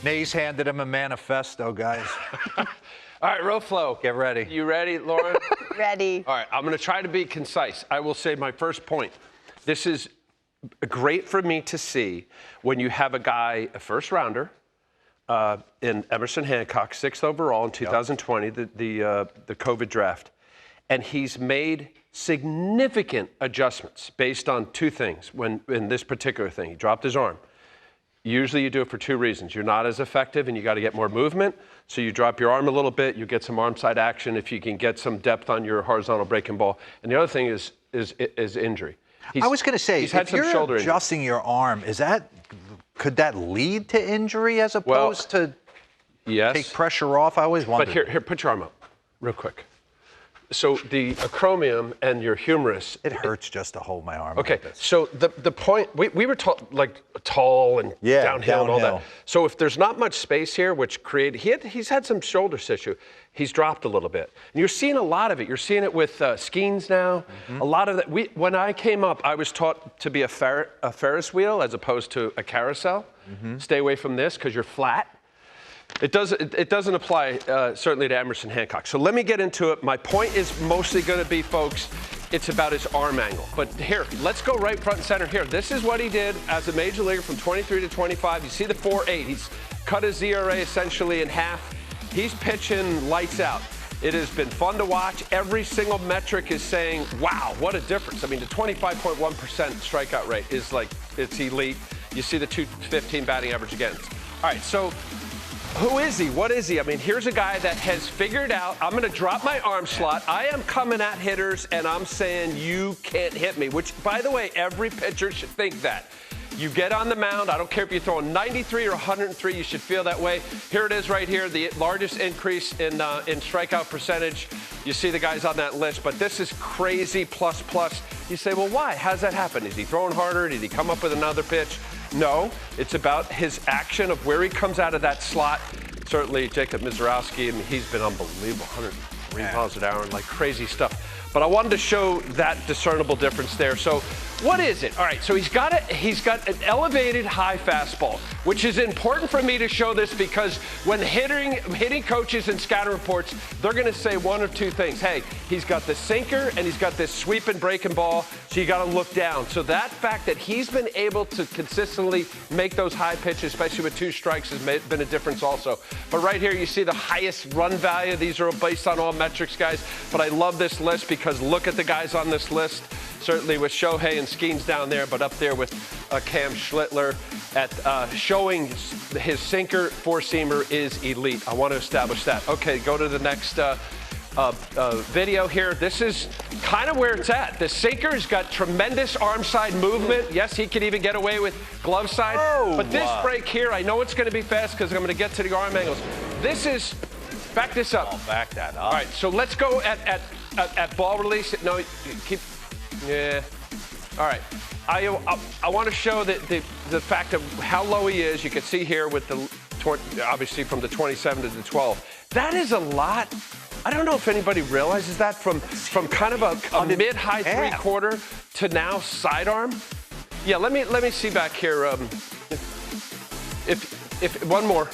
Nays handed him a manifesto, guys. All right, Roflo. Get ready. You ready, Lauren? Ready. All right, I'm going to try to be concise. I will say my first point. This is great for me to see when you have a guy, a first rounder, in Emerson Hancock, 6th overall in 2020, the COVID draft. And he's made significant adjustments based on two things in this particular thing. He dropped his arm. Usually you do it for two reasons. You're not as effective and you got to get more movement. So you drop your arm a little bit, you get some arm side action if you can get some depth on your horizontal breaking ball. And the other thing is injury. I was going to say, if you're adjusting your arm, could that lead to injury as opposed to take pressure off? I always wondered. But here, put your arm up real quick. So the acromion and your humerus. It hurts just to hold my arm. Okay, like this. so the point, we were tall and downhill and all that. So if there's not much space here, which he's had some shoulder tissue, he's dropped a little bit. And you're seeing a lot of it. You're seeing it with Skeens now. A lot of that. When I came up, I was taught to be a Ferris wheel as opposed to a carousel. Stay away from this because you're flat. It doesn't apply certainly to Emerson Hancock. So let me get into it. My point is mostly going to be, folks, it's about his arm angle. But here, let's go right front and center here. This is what he did as a major leaguer from 23 to 25. You see the 4.8. He's cut his ERA essentially in half. He's pitching lights out. It has been fun to watch. Every single metric is saying, wow, what a difference. I mean, the 25.1% strikeout rate is it's elite. You see the 215 batting average against. All right, so who is he? What is he? I mean, here's a guy that has figured out, I'm going to drop my arm slot. I am coming at hitters, and I'm saying you can't hit me, which, by the way, every pitcher should think that. You get on the mound, I don't care if you're throwing 93 or 103, you should feel that way. Here it is right here, the largest increase in strikeout percentage. You see the guys on that list, but this is crazy plus. You say, well, why? How's that happen? Is he throwing harder? Did he come up with another pitch? No, it's about his action of where he comes out of that slot. Certainly, Jacob Mizorowski, I mean, he's been unbelievable, 103 miles an hour and crazy stuff. But I wanted to show that discernible difference there. So what is it? All right, so he's got an elevated high fastball, which is important for me to show this because when hitting coaches and scouting reports, they're going to say one of two things. Hey, he's got the sinker and he's got this sweep and breaking ball, so you got to look down. So that fact that he's been able to consistently make those high pitches, especially with two strikes, has been a difference also. But right here, you see the highest run value. These are based on all metrics, guys. But I love this list because look at the guys on this list. Certainly with Shohei and Skeens down there, but up there with Cam Schlittler at showing his sinker four-seamer is elite. I want to establish that. Okay, go to the next video here. This is kind of where it's at. The sinker's got tremendous arm side movement. Yes, he could even get away with glove side. But this break here, I know it's going to be fast because I'm going to get to the arm angles. This is, back this up. I'll back that up. All right, so let's go at ball release. No, keep. Yeah. All right. I want to show the fact of how low he is. You can see here with obviously from the 27 to the 12. That is a lot. I don't know if anybody realizes that from kind of a mid-high three-quarter to now sidearm. Yeah. Let me see back here. If one more.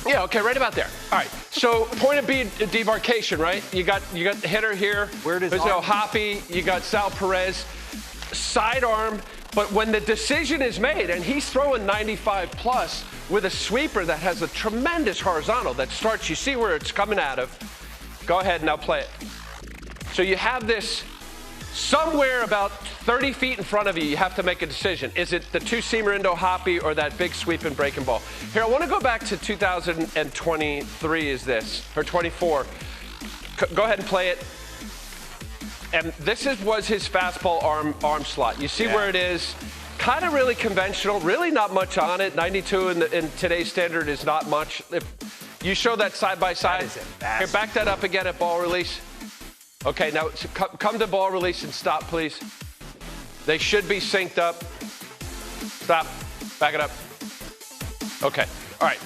Yeah, okay, right about there. All right, so point of demarcation, right? You got the hitter here. Where does Hoppy, you got Sal Perez, sidearm. But when the decision is made, and he's throwing 95 plus with a sweeper that has a tremendous horizontal that starts, you see where it's coming out of. Go ahead, now play it. So you have this somewhere about 30 feet in front of you, you have to make a decision. Is it the two-seamer Indo Hoppy or that big sweep and breaking ball? Here, I want to go back to 2023 is this, or 24. Go ahead and play it. And this was his fastball arm slot. You see where it is. Kind of really conventional, really not much on it. 92 in today's standard is not much. If you show that side by side. Here, back that up again at ball release. Okay, now come to ball release and stop, please. They should be synced up. Stop. Back it up. Okay. All right.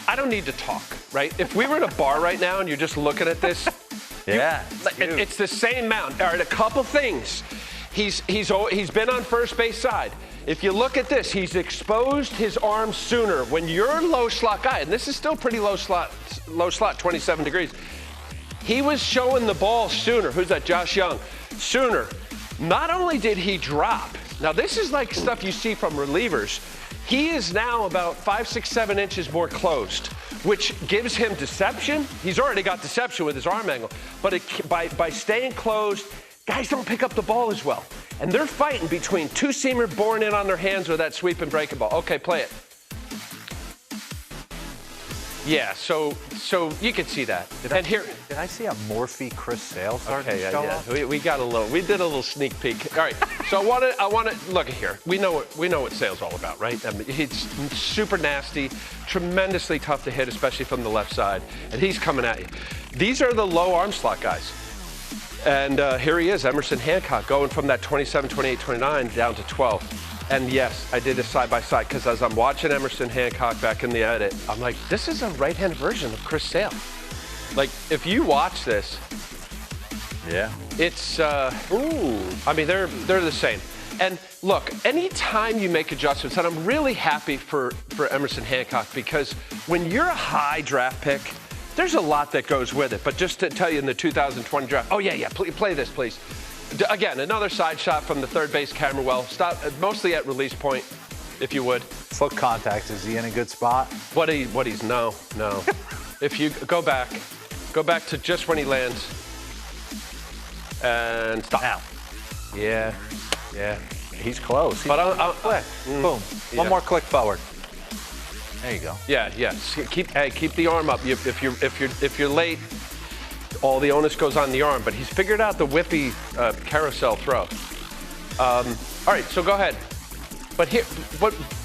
I don't need to talk, right? If we were at a bar right now and you're just looking at this, it's the same mound. All right, a couple things. He's been on first base side. if you look at this, he's exposed his arm sooner. When you're a low slot guy, and this is still pretty low slot, 27 degrees, he was showing the ball sooner. Who's that? Josh Young. Sooner. Not only did he drop, now this is like stuff you see from relievers. He is now about 5, 6, 7 inches more closed, which gives him deception. He's already got deception with his arm angle, but by staying closed, guys don't pick up the ball as well. And they're fighting between two-seamer born in on their hands or that sweep and breaking ball. Okay, play it. Yeah, so you can see that. Did I see a Morphe Chris Sale starting to show up? We did a little sneak peek. All right, so I want to look at here. We know what Sale's all about, right? I mean, he's super nasty, tremendously tough to hit, especially from the left side, and he's coming at you. These are the low arm slot guys. And here he is, Emerson Hancock, going from that 27, 28, 29 down to 12. And yes, I did a side-by-side because as I'm watching Emerson Hancock back in the edit, I'm like, this is a right-handed version of Chris Sale. Like, if you watch this, yeah, it's, I mean, they're the same. And look, anytime you make adjustments, and I'm really happy for Emerson Hancock because when you're a high draft pick, there's a lot that goes with it. But just to tell you in the 2020 draft, play this, please. Again, another side shot from the third base camera well. Stop, mostly at release point, if you would. Foot contact, is he in a good spot? No. If you go back to just when he lands. And stop. Now. Yeah. He's close. But I'll click. Boom. Yeah. One more click forward. There you go. Yeah. Keep the arm up. If you're late, all the onus goes on the arm, but he's figured out the whippy carousel throw. All right, so go ahead. But here,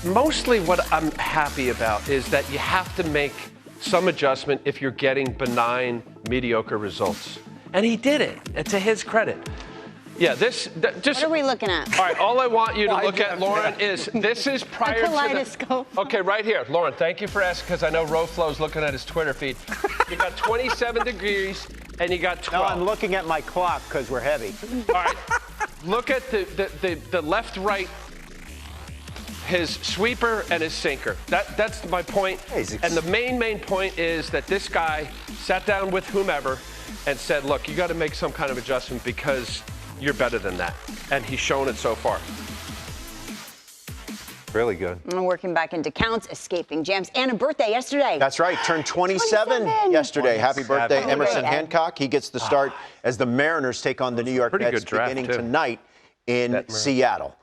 mostly what I'm happy about is that you have to make some adjustment if you're getting benign, mediocre results. And he did it, and to his credit. Yeah, just. What are we looking at? All right, all I want you to look at, Lauren, is this is prior a kaleidoscope. to the. Okay, right here, Lauren. Thank you for asking because I know RoFlo's looking at his Twitter feed. You got 27 degrees and you got 12. No, I'm looking at my clock because we're heavy. All right, look at the left-right. His sweeper and his sinker. That's my point. And the main point is that this guy sat down with whomever and said, look, you got to make some kind of adjustment because you're better than that. And he's shown it so far. Really good. And working back into counts, escaping jams, and a birthday yesterday. That's right. Turned 27 yesterday. Happy birthday, Emerson Hancock. He gets the start as the Mariners take on the New York Mets beginning tonight in Seattle.